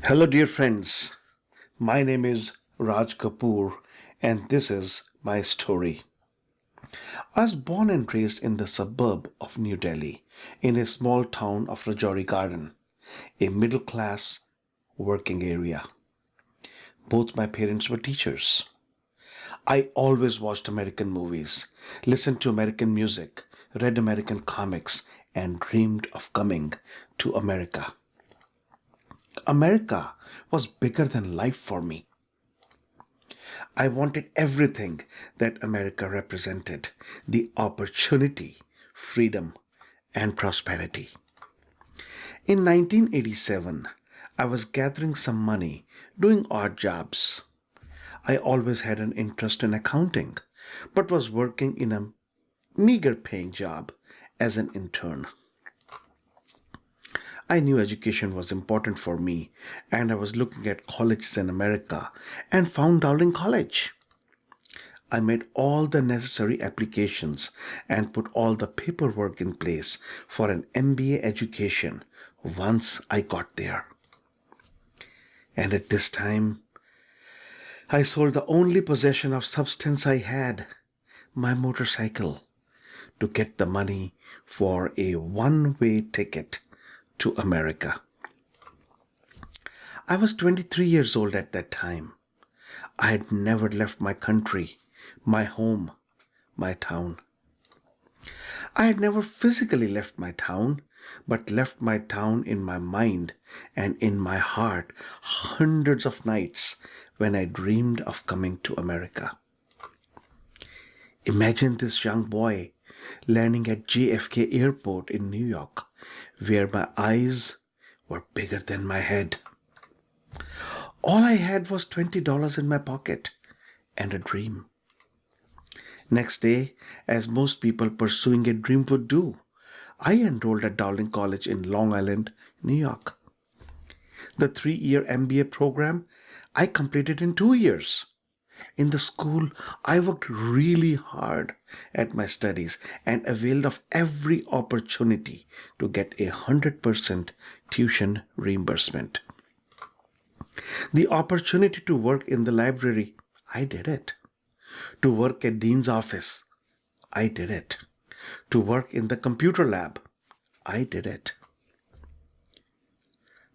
Hello, dear friends. My name is Raj Kapur, and this is my story. I was born and raised in the suburb of New Delhi, in a small town of Rajouri Garden, a middle class working area. Both my parents were teachers. I always watched American movies, listened to American music, read American comics, and dreamed of coming to America. America was bigger than life for me. I wanted everything that America represented: the opportunity, freedom, and prosperity. In 1987, I was gathering some money, doing odd jobs. I always had an interest in accounting, but was working in a meager paying job as an intern. I knew education was important for me, and I was looking at colleges in America and found Dowling College. I made all the necessary applications and put all the paperwork in place for an MBA education once I got there. And at this time, I sold the only possession of substance I had, my motorcycle, to get the money for a one-way ticket to America. I was 23 years old at that time. I had never left my country, my home, my town. I had never physically left my town, but left my town in my mind and in my heart hundreds of nights when I dreamed of coming to America. Imagine this young boy landing at JFK Airport in New York, where my eyes were bigger than my head. All I had was $20 in my pocket and a dream. Next day, as most people pursuing a dream would do, I enrolled at Dowling College in Long Island, New York. The 3-year MBA program I completed in 2 years. In the school, I worked really hard at my studies and availed of every opportunity to get 100% tuition reimbursement. The opportunity to work in the library, I did it. To work at Dean's office, I did it. To work in the computer lab, I did it.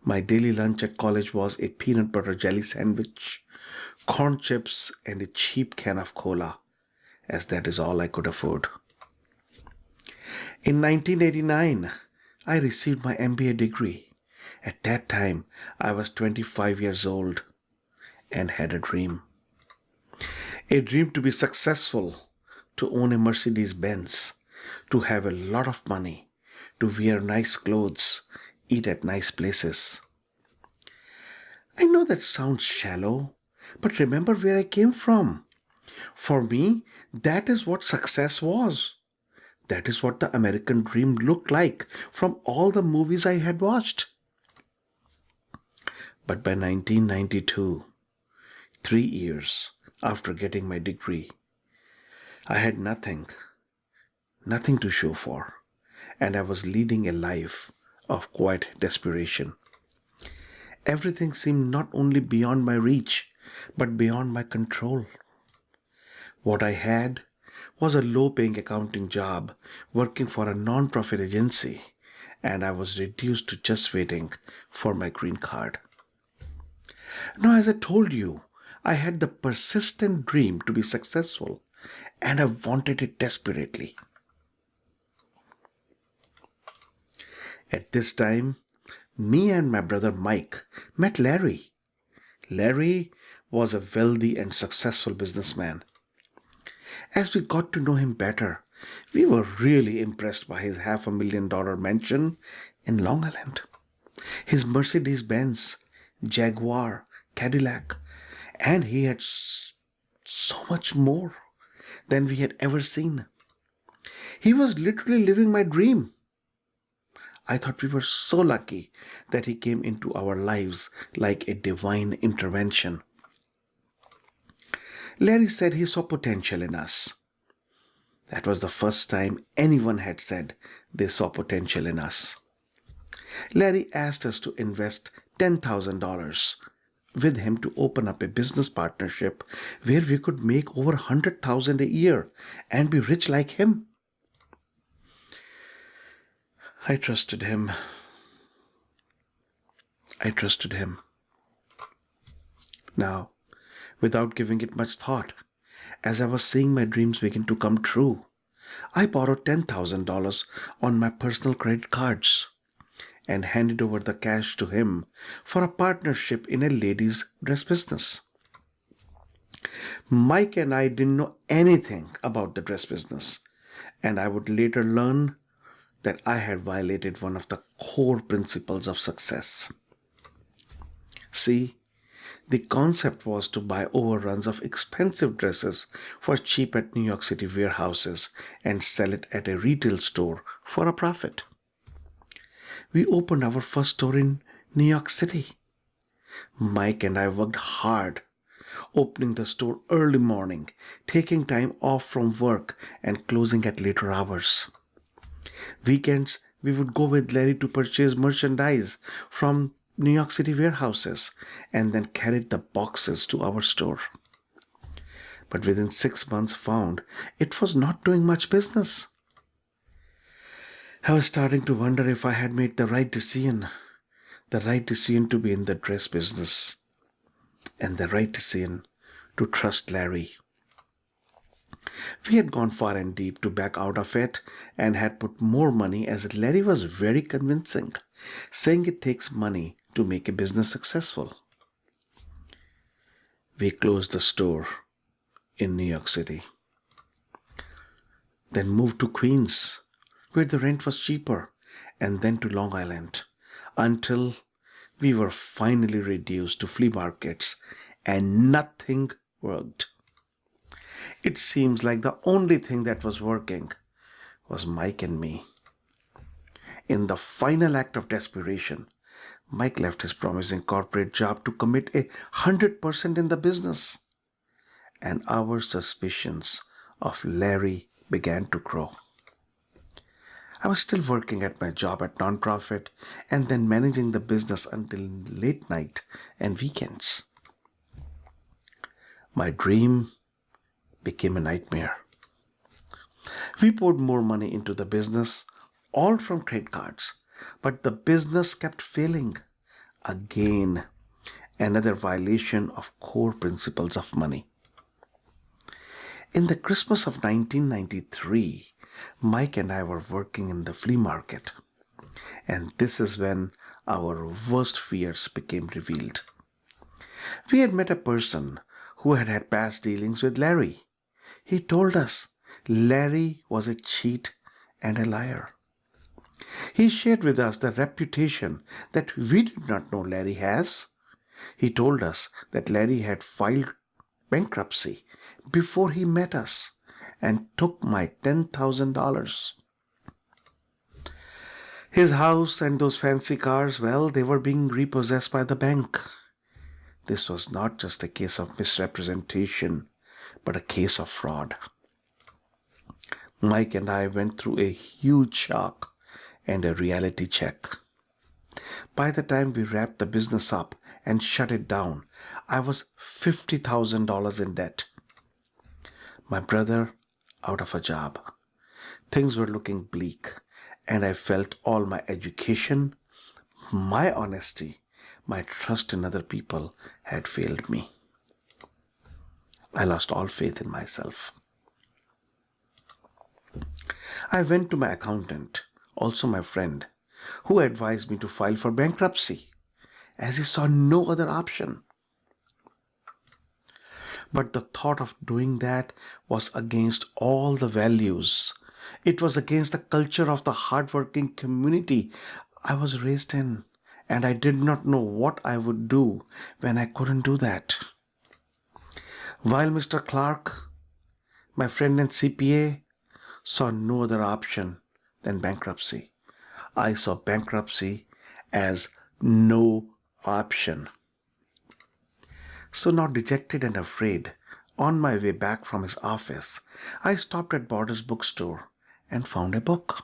My daily lunch at college was a peanut butter jelly sandwich, corn chips, and a cheap can of cola, as that is all I could afford. In 1989, I received my MBA degree. At that time, I was 25 years old and had a dream. A dream to be successful, to own a Mercedes Benz, to have a lot of money, to wear nice clothes, eat at nice places. I know that sounds shallow, but remember where I came from. For me, that is what success was. That is what the American dream looked like from all the movies I had watched. But by 1992, 3 years after getting my degree, I had nothing to show for, and I was leading a life of quiet desperation. Everything seemed not only beyond my reach, but beyond my control. What I had was a low-paying accounting job working for a non-profit agency, and I was reduced to just waiting for my green card. Now, as I told you, I had the persistent dream to be successful, and I wanted it desperately. At this time, me and my brother Mike met Larry. Larry was a wealthy and successful businessman. As we got to know him better, we were really impressed by his $500,000 mansion in Long Island, his Mercedes Benz, Jaguar, Cadillac, and he had so much more than we had ever seen. He was literally living my dream. I thought we were so lucky that he came into our lives like a divine intervention. Larry said he saw potential in us. That was the first time anyone had said they saw potential in us. Larry asked us to invest $10,000 with him to open up a business partnership where we could make over 100,000 a year and be rich like him. I trusted him. Now, without giving it much thought, as I was seeing my dreams begin to come true, I borrowed $10,000 on my personal credit cards and handed over the cash to him for a partnership in a ladies' dress business. Mike and I didn't know anything about the dress business, and I would later learn that I had violated one of the core principles of success. See, the concept was to buy overruns of expensive dresses for cheap at New York City warehouses and sell it at a retail store for a profit. We opened our first store in New York City. Mike and I worked hard, opening the store early morning, taking time off from work and closing at later hours. Weekends, we would go with Larry to purchase merchandise from New York City warehouses and then carried the boxes to our store. But within 6 months found it was not doing much business. I was starting to wonder if I had made the right decision to be in the dress business, and the right decision to trust Larry. We had gone far and deep to back out of it and had put more money, as Larry was very convincing, saying it takes money to make a business successful. We closed the store in New York City, then moved to Queens, where the rent was cheaper, and then to Long Island, until we were finally reduced to flea markets and nothing worked. It seems like the only thing that was working was Mike and me. In the final act of desperation, Mike left his promising corporate job to commit 100% in the business, and our suspicions of Larry began to grow. I was still working at my job at nonprofit and then managing the business until late night and weekends. My dream became a nightmare. We poured more money into the business, all from credit cards, but the business kept failing. Again, another violation of core principles of money. In the Christmas of 1993, Mike and I were working in the flea market, and this is when our worst fears became revealed. We had met a person who had had past dealings with Larry. He told us Larry was a cheat and a liar. He shared with us the reputation that we did not know Larry has. He told us that Larry had filed bankruptcy before he met us and took my $10,000. His house and those fancy cars, well, they were being repossessed by the bank. This was not just a case of misrepresentation, but a case of fraud. Mike and I went through a huge shock and a reality check. By the time we wrapped the business up and shut it down, I was $50,000 in debt. My brother out of a job. Things were looking bleak, and I felt all my education, my honesty, my trust in other people had failed me. I lost all faith in myself. I went to my accountant, also my friend, who advised me to file for bankruptcy, as he saw no other option. But the thought of doing that was against all the values. It was against the culture of the hardworking community I was raised in, and I did not know what I would do when I couldn't do that. While Mr. Clark, my friend and CPA, saw no other option than bankruptcy, I saw bankruptcy as no option. So now, dejected and afraid, on my way back from his office, I stopped at Borders bookstore and found a book.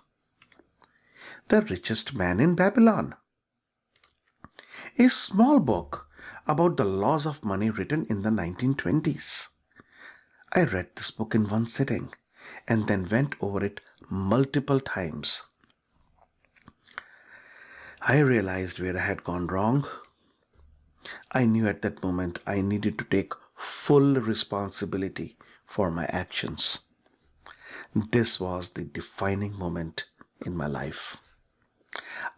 The Richest Man in Babylon. a small book about the laws of money written in the 1920s. I read this book in one sitting and then went over it multiple times. I realized where I had gone wrong. I knew at that moment I needed to take full responsibility for my actions. This was the defining moment in my life.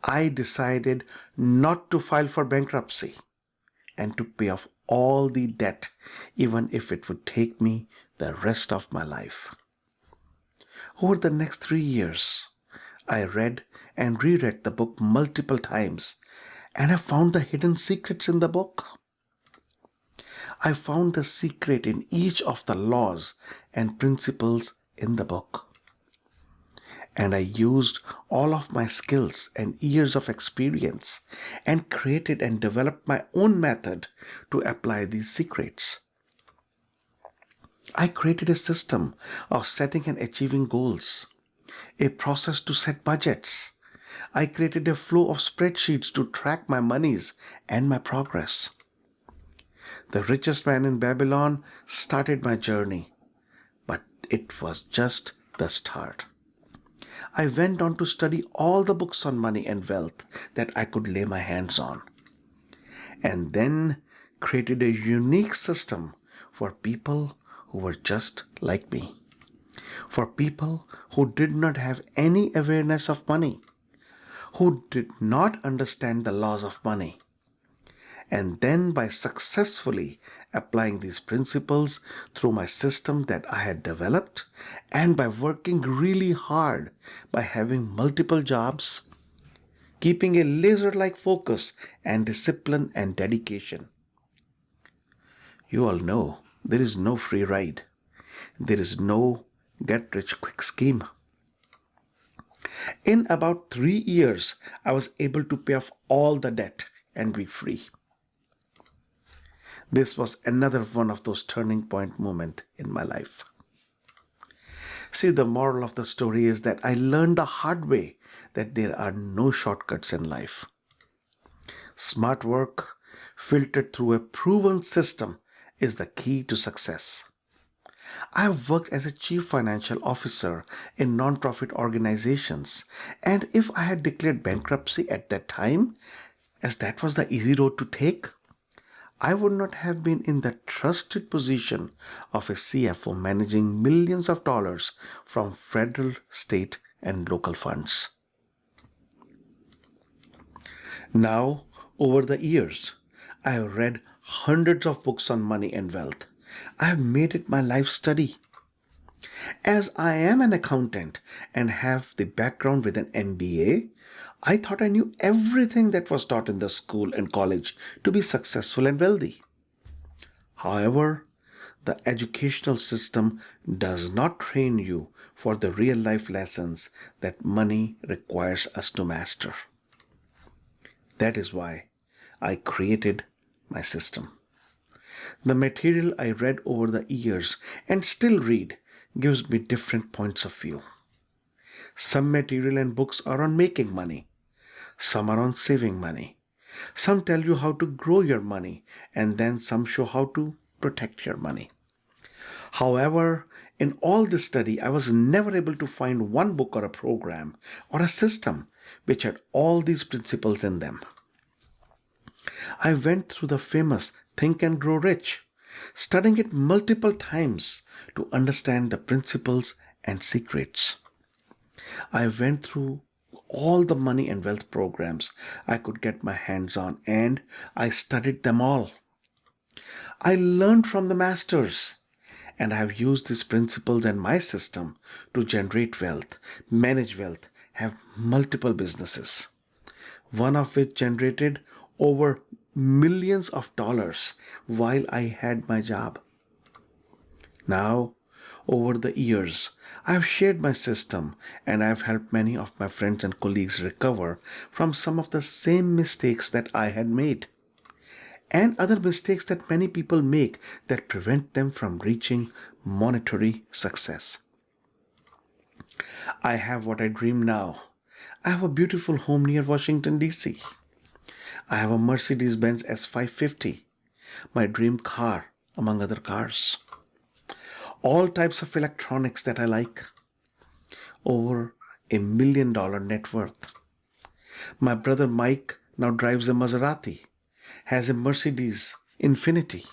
I decided not to file for bankruptcy and to pay off all the debt, even if it would take me the rest of my life. Over the next 3 years, I read and reread the book multiple times, and I found the hidden secrets in the book. I found the secret in each of the laws and principles in the book. And I used all of my skills and years of experience and created and developed my own method to apply these secrets. I created a system of setting and achieving goals, a process to set budgets. I created a flow of spreadsheets to track my monies and my progress. The richest man in Babylon started my journey, but it was just the start. I went on to study all the books on money and wealth that I could lay my hands on, and then created a unique system for people who were just like me, for people who did not have any awareness of money, who did not understand the laws of money. And then by successfully applying these principles through my system that I had developed, and by working really hard, by having multiple jobs, keeping a laser-like focus and discipline and dedication. You all know there is no free ride. There is no get-rich-quick scheme. In about 3 years, I was able to pay off all the debt and be free. This was another one of those turning point moments in my life. See, the moral of the story is that I learned the hard way that there are no shortcuts in life. Smart work, filtered through a proven system, is the key to success. I have worked as a chief financial officer in non-profit organizations, and if I had declared bankruptcy at that time, as that was the easy road to take, I would not have been in the trusted position of a CFO managing millions of dollars from federal, state, and local funds. Now, over the years, I have read hundreds of books on money and wealth. I have made it my life study. As I am an accountant and have the background with an MBA, I thought I knew everything that was taught in the school and college to be successful and wealthy. However, the educational system does not train you for the real life lessons that money requires us to master. That is why I created my system. The material I read over the years and still read gives me different points of view. Some material and books are on making money. Some are on saving money. Some tell you how to grow your money, and then some show how to protect your money. However, in all this study, I was never able to find one book or a program or a system which had all these principles in them. I went through the famous Think and Grow Rich, studying it multiple times to understand the principles and secrets. I went through all the money and wealth programs I could get my hands on, and I studied them all. I learned from the masters, and I have used these principles and my system to generate wealth, manage wealth, have multiple businesses, one of which generated over millions of dollars while I had my job. Now, over the years, I have shared my system, and I have helped many of my friends and colleagues recover from some of the same mistakes that I had made, and other mistakes that many people make that prevent them from reaching monetary success. I have what I dream now. I have a beautiful home near Washington, D.C. I have a Mercedes-Benz S550, my dream car, among other cars. All types of electronics that I like. Over $1 million net worth. My brother Mike now drives a Maserati, has a Mercedes Infiniti,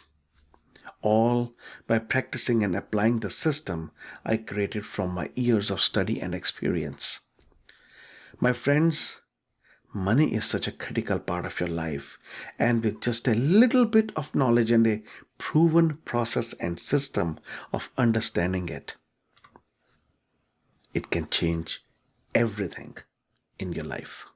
all by practicing and applying the system I created from my years of study and experience. My friends, money is such a critical part of your life, and with just a little bit of knowledge and a proven process and system of understanding it, it can change everything in your life.